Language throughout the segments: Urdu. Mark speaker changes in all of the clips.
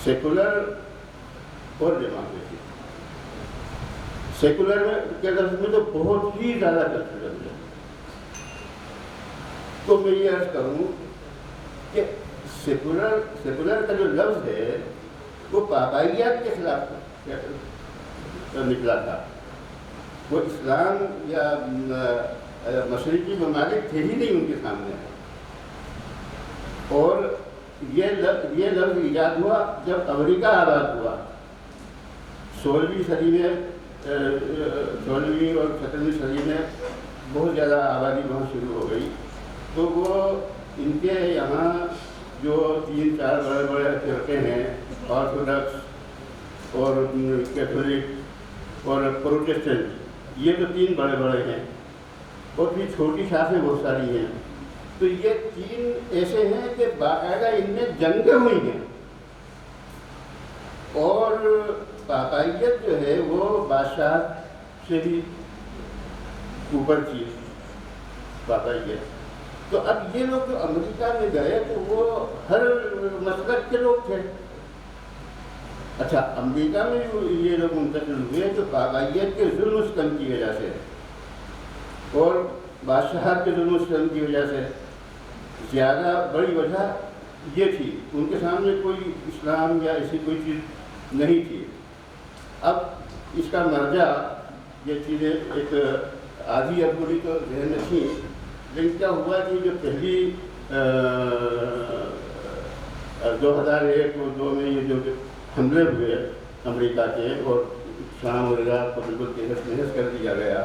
Speaker 1: سیکولر اور ڈیموکریسی. سیکولر کے لفظ میں تو بہت ہی زیادہ کنفیوژن ہے. تو میں یہ عرض کروں کہ سیکولر کا جو لفظ ہے وہ پاپائیات کے خلاف نکلا تھا. وہ اسلام یا مشرقی ممالک تھے ہی نہیں ان کے سامنے. اور یہ لفظ ایجاد ہوا جب امریکہ آباد ہوا 16ویں صدی میں. 16ویں اور 17ویں صدی میں بہت زیادہ آبادی وہاں شروع ہو گئی. تو وہ ان کے یہاں جو 3-4 بڑے بڑے فرقے ہیں، آرتھوڈکس اور کیتھولک اور پروٹیسٹنٹ، یہ تو 3 بڑے بڑے ہیں، اور پھر چھوٹی شاخیں بہت ساری ہیں. تو یہ 3 ایسے ہیں کہ باقاعدہ ان میں جنگیں ہوئی ہیں. اور پاپائیت جو ہے وہ بادشاہ سے بھی اوپر چیز پاپائیت. تو اب یہ لوگ جو امریکہ میں گئے تو وہ ہر مسلک کے لوگ تھے. اچھا، امریکہ میں یہ لوگ منتقل ہوئے تو پاپائیت کے ظلم و ستم کی وجہ سے اور بادشاہت کے ظلم و ستم کی وجہ سے زیادہ بڑی وجہ یہ تھی. ان کے سامنے کوئی اسلام یا ایسی کوئی چیز نہیں تھی. اب اس کا مرجع یہ چیزیں ایک آدھی ادھوری تو ذہن میں تھیں، لیکن کیا ہوا کہ جو پہلی 2001 اور 2002 میں یہ جو حملے ہوئے امریکہ کے اور شام اور عراق کو بالکل تہس نہس کر دیا گیا،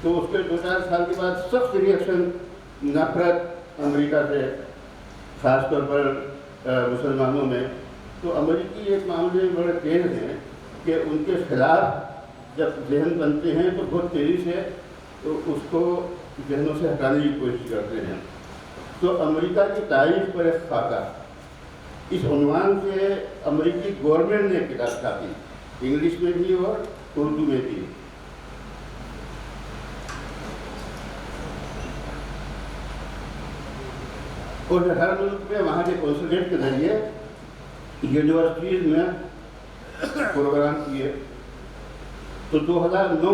Speaker 1: تو اس کے 2-4 سال کے بعد سخت ریئیکشن نفرت امریکہ سے، خاص طور پر مسلمانوں میں. تو امریکی ایک معاملے میں بڑے تیز ہیں کہ ان کے خلاف جب ذہن بنتے ہیں تو بہت تیزی سے تو اس کو ذہنوں سے ہٹانے کی کوشش کرتے ہیں. تو امریکہ کی تاریخ پر ایک خاکہ، اس عنوان سے امریکی گورنمنٹ نے ایک کتاب چھاپی، انگلش میں بھی اور اردو میں بھی. اور ہر ملک میں وہاں کے کونسولیٹ کے ذریعے یونیورسٹیز میں پروگرام کیے. تو 2009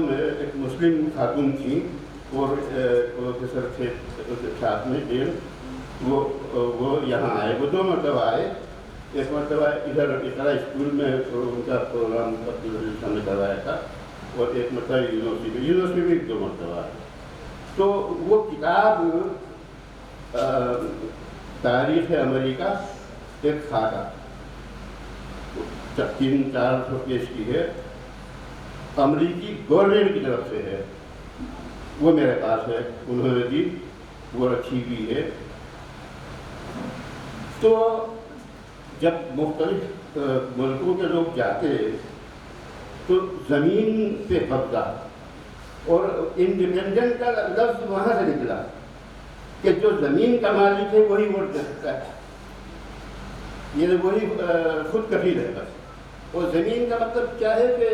Speaker 1: میں ایک مسلم خاتون تھیں اور پروفیسر تھے ساتھ میں ڈیل، وہ یہاں آئے. وہ 2 مرتبہ آئے. ایک مرتبہ ادھر اقرا اسکول میں ان کا پروگرام نے کروایا تھا، اور ایک مرتبہ یونیورسٹی میں 2 مرتبہ آئے. تو وہ کتاب تاریخ امریکہ ایک خاکہ 300-400 پیج کی ہے، امریکی گورنمنٹ کی طرف سے ہے. وہ میرے پاس ہے، انہوں نے دی، وہ رکھی ہوئی ہے. تو جب مختلف ملکوں کے لوگ جاتے تو زمین پہ قبضہ اور انڈیپینڈنٹ کا لفظ وہاں سے نکلا کہ جو زمین کا مالک ہے وہی ووٹ دے سکتا ہے، یہ وہی خود کفیل ہے بس. اور زمین کا مطلب کیا ہے کہ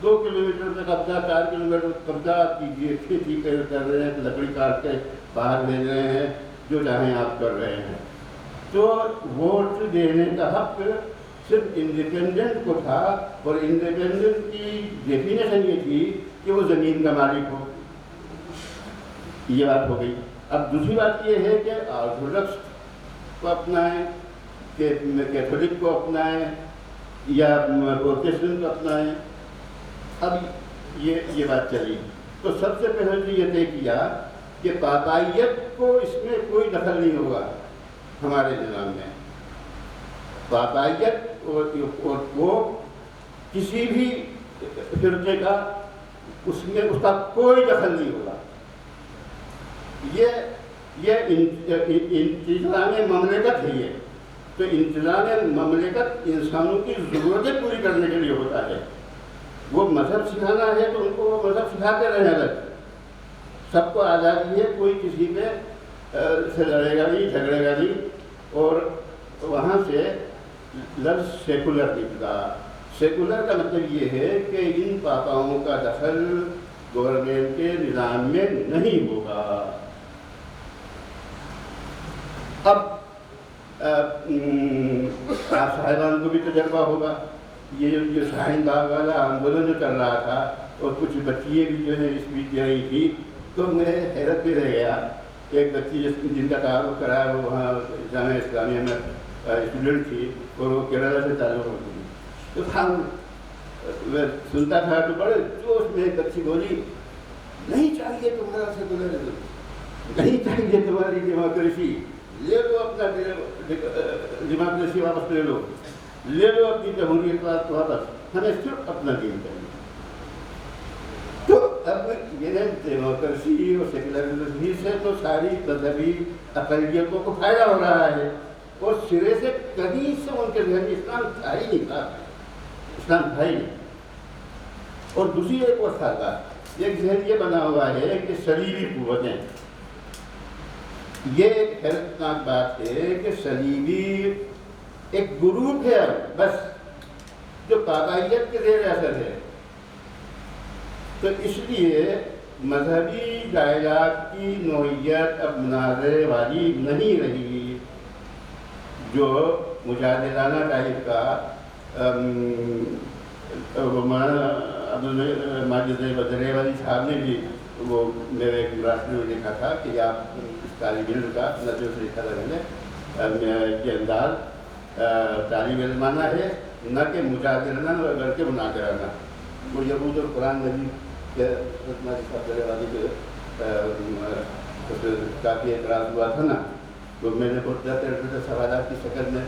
Speaker 1: 2 کلومیٹر میں قبضہ، 4 کلومیٹر قبضہ کیجیے، کھیتی کر رہے ہیں، لکڑی کاٹ کے باہر بھیج رہے ہیں، جو چاہیں آپ کر رہے ہیں. تو ووٹ دینے کا حق صرف انڈیپینڈنٹ کو تھا، اور انڈیپینڈنٹ کی ڈیفینیشن یہ تھی کہ وہ زمین کا مالک ہو. یہ بات ہو گئی. اب دوسری بات یہ ہے کہ آرتھوڈکس کو اپنائیں، کیتھولک کو اپنائیں یا پروٹیسٹنٹ کو اپنائیں. اب یہ بات چلی. تو سب سے پہلے تو یہ طے کیا کہ پاپائیت کو اس میں کوئی دخل نہیں ہوگا ہمارے نظام میں. پاپائیت اور وہ کسی بھی فرقے کا اس میں اس کا کوئی دخل نہیں ہوگا. یہ انتظام مملکت ہے. یہ تو انتظام مملکت انسانوں کی ضرورتیں پوری کرنے کے لیے ہوتا ہے. وہ مذہب سکھانا ہے تو ان کو وہ مذہب سکھاتے رہے گا. سب کو آزادی ہے، کوئی کسی پہ سے لڑے گا نہیں، جھگڑے گا نہیں. اور وہاں سے لفظ سیکولر نکلا. سیکولر کا مطلب یہ ہے کہ ان پاپاؤں کا دخل گورنمنٹ کے نظام میں نہیں ہوگا. اب آپ صاحبان کو بھی تجربہ ہوگا، یہ جو شاہین باغ والا آندولن جو چل رہا تھا اور کچھ بچیاں بھی جو ہے اسپیچ دے رہی تھی، تو میں حیرت میں رہ گیا. ایک بچی جن کا تعارف کرایا وہ وہاں جامعہ اسلامیہ میں اسٹوڈنٹ تھی اور وہ کیرلا سے تعلق ہوتی تھی. تو میں سنتا تھا تو بڑے جوش میں ایک بچی بولی، نہیں چاہیے تمہارا سیکولرزم، نہیں چاہیے تمہاری ڈیموکریسی، لے لو اپنا ڈیموکریسی واپس لے لو اپنی جمہوریت واپس، ہمیں صرف اپنا دین چاہیے. تو اب یہ ڈیموکریسی اور سیکولرزم سے تو ساری مذہبی اقلیتوں کو فائدہ ہو رہا ہے، اور سرے سے کبھی سے ان کے ذہن میں اسلام تھا ہی نہیں تھا، اسلام تھا ہی نہیں. اور دوسری ایک اور تھا، ایک ذہن یہ بنا ہوا ہے کہ صلیبی قوتیں، یہ ایک حیرتناک بات ہے کہ صلیبی ایک گروپ ہے بس جو قادیت کے زیر اثر ہے. تو اس لیے مذہبی ڈائلاگ کی نوعیت اب مناظرے والی نہیں رہی، جو مجادلانہ ٹائپ کا ماجد بدرے والی صاحب نے بھی وہ میرے ایک راستے میں لکھا تھا کہ آپ اس طالب علم کا نظر سے لکھا تھا میں نے کہ انداز طالب علمانہ ہے نہ کہ مجادلانہ بلکہ مناظرانہ. وہ یہود اور قرآن مجید کے والی کافی اعتراض ہوا تھا نا، تو میں نے بہت زیادہ سوالات کی شکل میں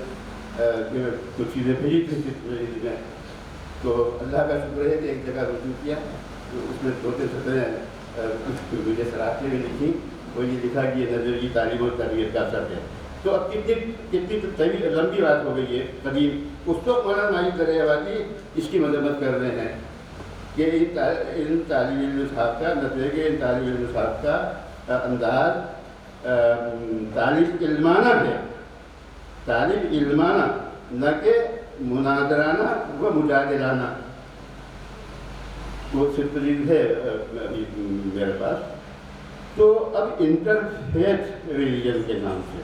Speaker 1: کچھ چیزیں بھیجی تھی میں. تو اللہ کا شکر ہے کہ ایک جگہ رجوع کیا تو اس میں 2-3 سطریں مجھے سراہتیں بھی لکھی. وہ یہ لکھا کہ یہ نظری تعلیم اور تربیت کا اثر ہے. تو اب کتنی طویل لمبی بات ہو گئی ہے قدیم. اس وقت مولانا ماجد دریاوالی اس کی مذمت کر رہے ہیں کہ ان طالب علم صاحب کا نتیجے ان طالب علم صاحب کا انداز طالب علمانہ ہے، طالب علمانہ نہ کہ مناظرانہ و مجادلانہ. وہ صرف دلیل ہے میرے پاس. تو اب انٹرفیتھ ریلیجن کے نام سے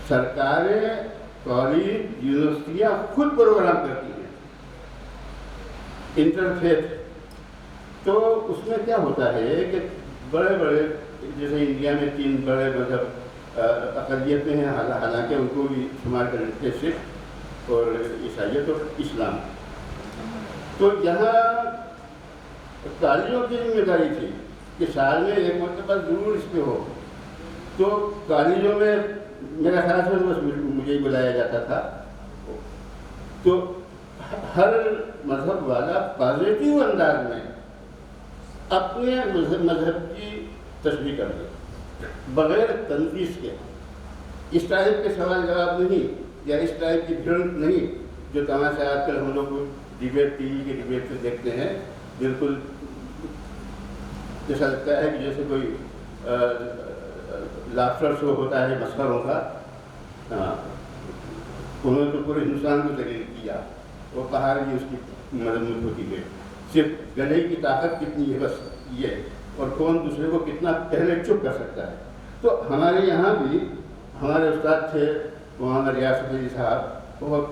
Speaker 1: سرکاریں، کالج، یونیورسٹیاں خود پروگرام کرتی ہیں انٹرفیتھ. تو اس میں کیا ہوتا ہے کہ بڑے بڑے جیسے انڈیا میں 3 بڑے مذہب اقلیت میں ہیں، حالانکہ ان کو بھی شمار کر لیتے ہیں، سکھ اور عیسائیت اور اسلام. تو یہاں کالجوں کی ذمہ داری تھی کہ سال میں 1 مرتبہ ضرور اس پہ ہو. تو کالجوں میں میرا خیال سے بس مجھے ہی بلایا جاتا تھا. تو ہر مذہب والا پازیٹیو انداز میں اپنے مذہب کی تشریح کر دے بغیر تنقید کے. اس ٹائپ کے سوال جواب نہیں یا اس ٹائپ کی بھیڑ نہیں جو تماشا آج کل ہم لوگ ڈبیٹ ٹی وی کے ڈبیٹ سے دیکھتے ہیں. بالکل جیسا لگتا ہے کہ جیسے کوئی لافٹر شو ہوتا ہے مسخروں کا. انہوں نے تو پورے ہندوستان کو دلیل کیا، وہ پہاڑ بھی اس کی مذمت ہوتی ہے. صرف گلے کی طاقت کتنی ہے بس یہ، اور کون دوسرے کو کتنا پہلے چپ کر سکتا ہے. تو ہمارے یہاں بھی ہمارے استاد تھے مولانا ریاست علی صاحب، بہت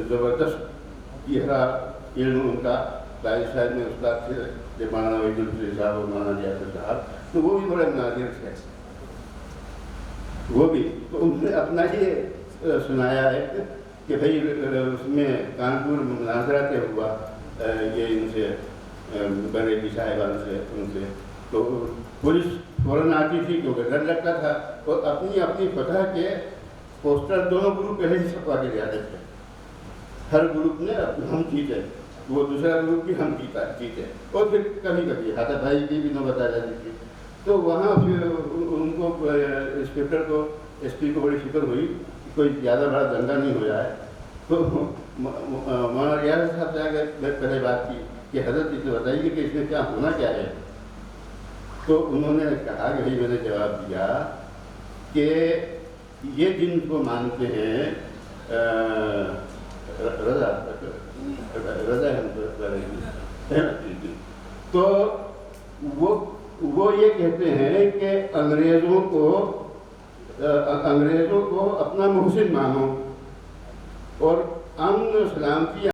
Speaker 1: زبردست گہرا علم ان کا. قائد صاحب میں استاد تھے مولانا وحید الفضل صاحب اور مولانا ریاست صاحب. تو وہ بھی بڑے مناظر تھے. وہ بھی تو ان نے اپنا ہی سنایا ہے کہ بھائی اس میں کانپور مناظرہ طے ہوا یہ ان سے بریلی صاحبان سے ان سے. تو پولیس فوراً آتی تھی کیونکہ ڈر لگتا تھا، اور اپنی فتح کے پوسٹر دونوں گروپ پہلے ہی چھپوا کے جاتے تھے. ہر گروپ نے ہم جیتے، وہ دوسرا گروپ بھی ہم جیتے. اور پھر کبھی کبھی ہاتھا بھائی کی بھی نوبت آ جاتی تھی. تو وہاں پھر ان کو انسپیکٹر کو ایس پی کو بڑی فکر ہوئی کہ کوئی زیادہ بڑا دنگا نہیں ہو جائے. تو مولانا ریاض صاحب سے آگے پہلے بات کی کہ حضرت اسے بتائیے کہ اس میں کیا ہونا کیا ہے. تو انہوں نے کہا کہ بھائی میں نے جواب دیا کہ یہ جن کو مانتے ہیں رضا تو وہ یہ کہتے ہیں کہ انگریزوں کو اپنا محسن مانو اور امن و سلامتی